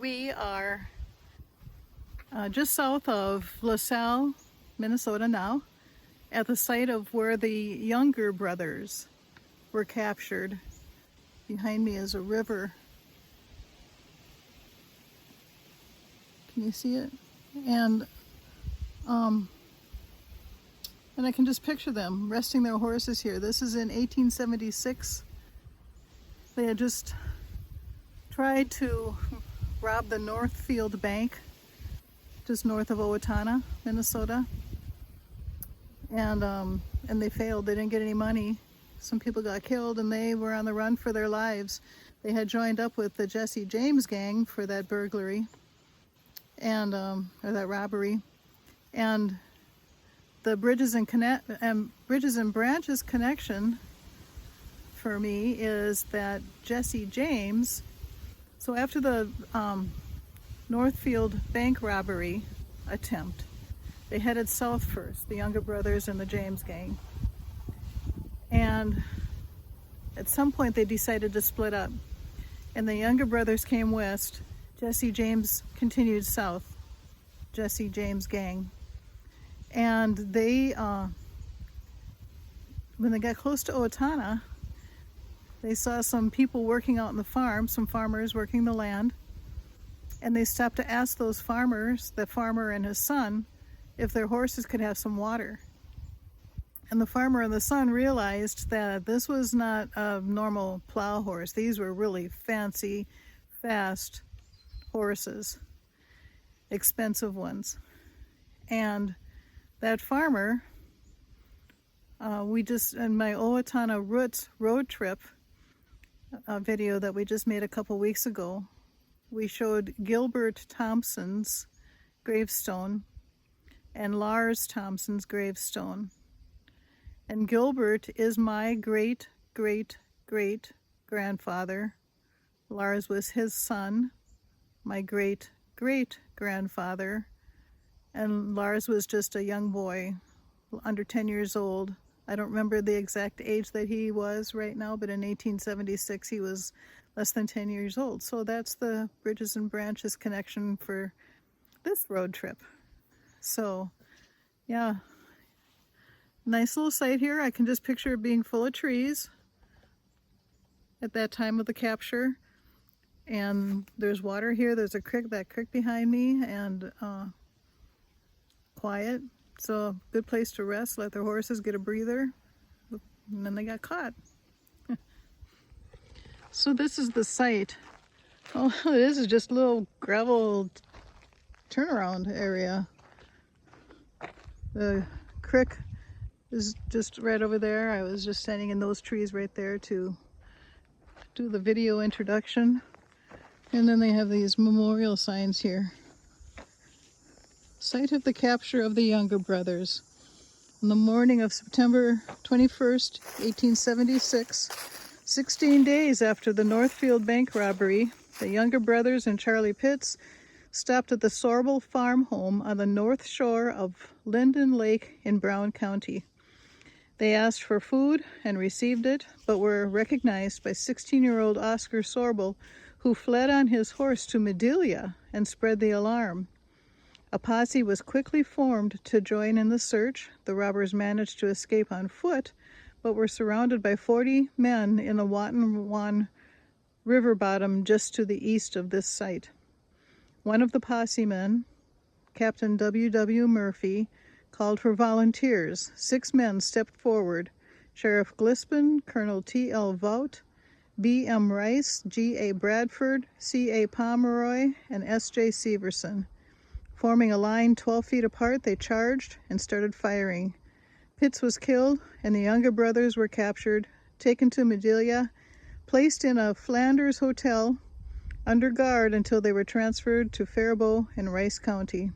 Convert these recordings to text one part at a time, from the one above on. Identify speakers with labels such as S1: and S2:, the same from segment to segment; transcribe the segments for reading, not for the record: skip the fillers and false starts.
S1: We are just south of LaSalle, Minnesota now, at the site of where the Younger brothers were captured. Behind me is a river. Can you see it? And I can just picture them resting their horses here. This is in 1876. They had just tried to rob the Northfield Bank, just north of Owatonna, Minnesota. And they failed. They didn't get any money. Some people got killed and they were on the run for their lives. They had joined up with the Jesse James gang for that burglary and or that robbery. And the Bridges and Branches connection for me is that Jesse James, so after the Northfield bank robbery attempt, they headed south first, the Younger brothers and the James gang. And at some point they decided to split up. And the Younger brothers came west. Jesse James continued south. Jesse James gang. And they, when they got close to Owatonna, they saw some people working out in the farm, some farmers working the land. And they stopped to ask those farmers, the farmer and his son, if their horses could have some water. And the farmer and the son realized that this was not a normal plow horse. These were really fancy, fast horses, expensive ones. And that farmer, in my Owatonna Roots road trip video that we just made a couple weeks ago, we showed Gilbert Thompson's gravestone and Lars Thompson's gravestone. And Gilbert is my great, great, great grandfather. Lars was his son, my great, great grandfather. And Lars was just a young boy, under 10 years old. I don't remember the exact age that he was right now, but in 1876 he was less than 10 years old. So that's the Bridges and Branches connection for this road trip. So, yeah. Nice little site here. I can just picture it being full of trees at that time of the capture. And there's water here. There's a creek, that creek behind me, and quiet. So a good place to rest, let their horses get a breather. And then they got caught. So this is the site. Oh, this is just a little gravel turnaround area. The creek is just right over there. I was just standing in those trees right there to do the video introduction. And then they have these memorial signs here. Site of the capture of the Younger brothers. On the morning of September 21st, 1876, 16 days after the Northfield bank robbery, the Younger brothers and Charlie Pitts stopped at the Sorble farm home on the north shore of Linden Lake in Brown County. They asked for food and received it, but were recognized by 16-year-old Oscar Sorble, who fled on his horse to Madelia and spread the alarm. A posse was quickly formed to join in the search. The robbers managed to escape on foot, but were surrounded by 40 men in the Watonwan River bottom just to the east of this site. One of the posse men, Captain W.W. Murphy, called for volunteers. 6 men stepped forward: Sheriff Glispin, Colonel T.L. Vout, B.M. Rice, G.A. Bradford, C.A. Pomeroy, and S.J. Severson. Forming a line 12 feet apart, they charged and started firing. Pitts was killed, and the Younger brothers were captured, taken to Madelia, placed in a Flanders hotel under guard until they were transferred to Faribault in Rice County.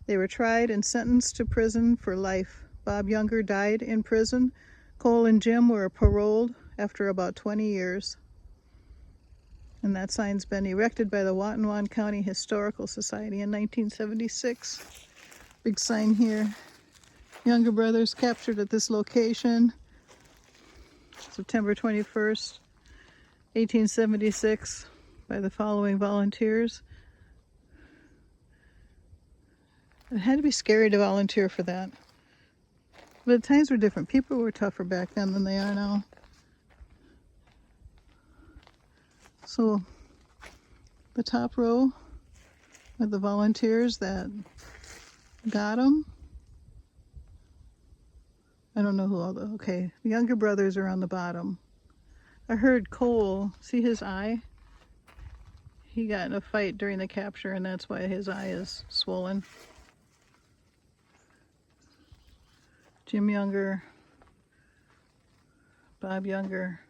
S1: They were tried and sentenced to prison for life. Bob Younger died in prison. Cole and Jim were paroled after about 20 years. And that sign's been erected by the Watonwan County Historical Society in 1976. Big sign here. Younger brothers captured at this location, September 21st, 1876, by the following volunteers: It had to be scary to volunteer for that. But times were different. People were tougher back then than they are now. So the top row are the volunteers that got them. I don't know who all the, okay, the younger brothers are on the bottom. I heard Cole, see his eye? He got in a fight during the capture and that's why his eye is swollen. Jim Younger, Bob Younger,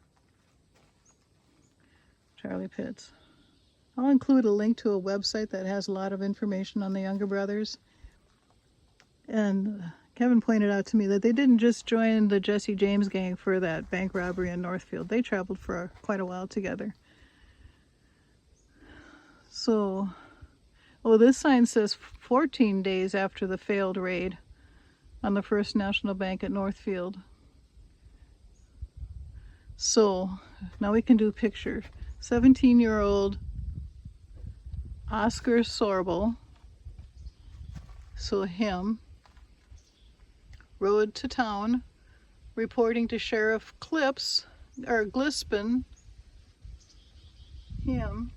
S1: Charlie Pitts. I'll include a link to a website that has a lot of information on the Younger brothers. And Kevin pointed out to me that they didn't just join the Jesse James gang for that bank robbery in Northfield. They traveled for quite a while together. So, oh, this sign says 14 days after the failed raid on the First National Bank at Northfield. So, now we can do a picture. 17-year-old Oscar Sorbel, so him, rode to town reporting to Sheriff Glispin, him,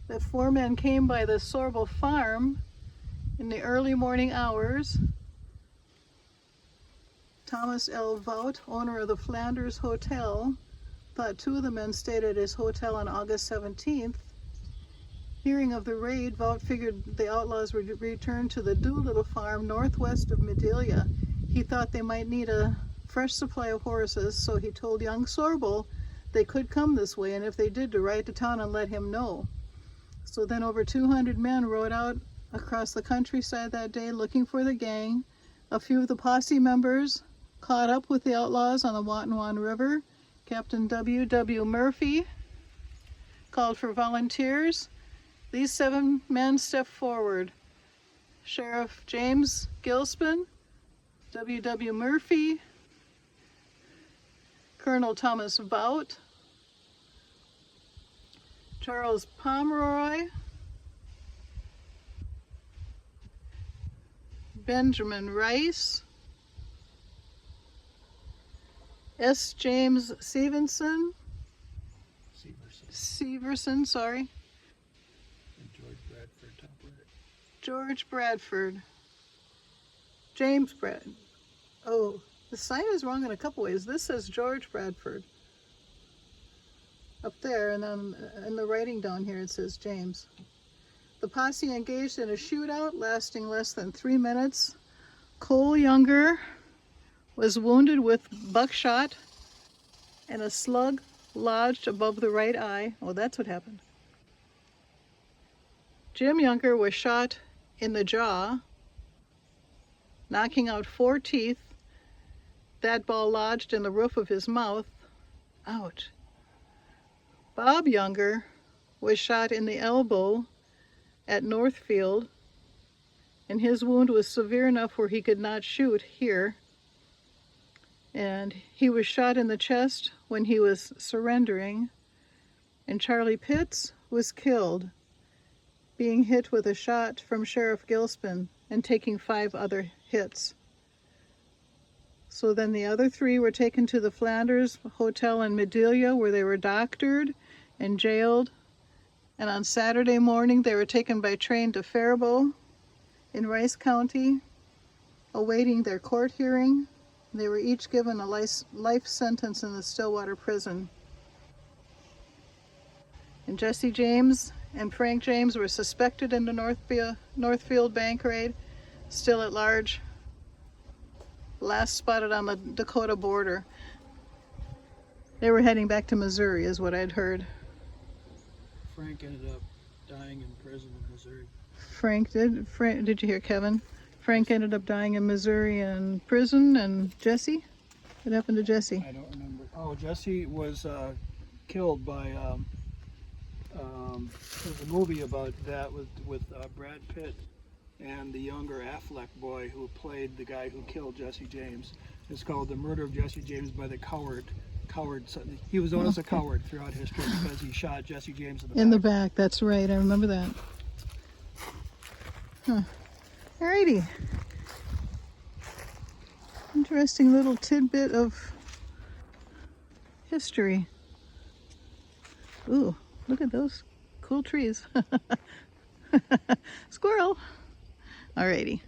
S1: that 4 men came by the Sorbel farm in the early morning hours. Thomas L. Vout, owner of the Flanders Hotel, thought 2 of the men stayed at his hotel on August 17th. Hearing of the raid, Vout figured the outlaws would return to the Doolittle farm northwest of Medelia. He thought they might need a fresh supply of horses, so he told young Sorbel they could come this way, and if they did, to ride to town and let him know. So then over 200 men rode out across the countryside that day looking for the gang. A few of the posse members caught up with the outlaws on the Watonwan River. Captain W.W. Murphy called for volunteers. These 7 men stepped forward. Sheriff James Gilspin, W.W. Murphy, Colonel Thomas Vout, Charles Pomeroy, Benjamin Rice, S. James Severson, sorry.
S2: And George Bradford, top right.
S1: George Bradford. James Brad. Oh, the sign is wrong in a couple ways. This says George Bradford up there, and then in the writing down here it says James. The posse engaged in a shootout lasting less than 3 minutes. Cole Younger was wounded with buckshot and a slug lodged above the right eye. Oh, that's what happened. Jim Younger was shot in the jaw, knocking out 4 teeth. That ball lodged in the roof of his mouth. Ouch. Bob Younger was shot in the elbow at Northfield, and his wound was severe enough where he could not shoot here. And he was shot in the chest when he was surrendering. And Charlie Pitts was killed, being hit with a shot from Sheriff Gilspin and taking 5 other hits. So then the other 3 were taken to the Flanders Hotel in Medelia, where they were doctored and jailed. And on Saturday morning, they were taken by train to Faribault in Rice County, awaiting their court hearing. They were each given a life sentence in the Stillwater prison. And Jesse James and Frank James were suspected in the Northfield bank raid, still at large. Last spotted on the Dakota border. They were heading back to Missouri, is what I'd heard.
S2: Frank ended up dying in prison in Missouri.
S1: Did you hear Kevin? Frank ended up dying in Missouri in prison, and Jesse? What happened to Jesse?
S2: I don't remember. Oh, Jesse was killed by, there's a movie about that with Brad Pitt and the younger Affleck boy who played the guy who killed Jesse James. It's called The Murder of Jesse James by the coward. So he was known as a coward throughout history because he shot Jesse James
S1: In the back, that's right. I remember that. Huh. Alrighty. Interesting little tidbit of history. Ooh, look at those cool trees. Squirrel. Alrighty.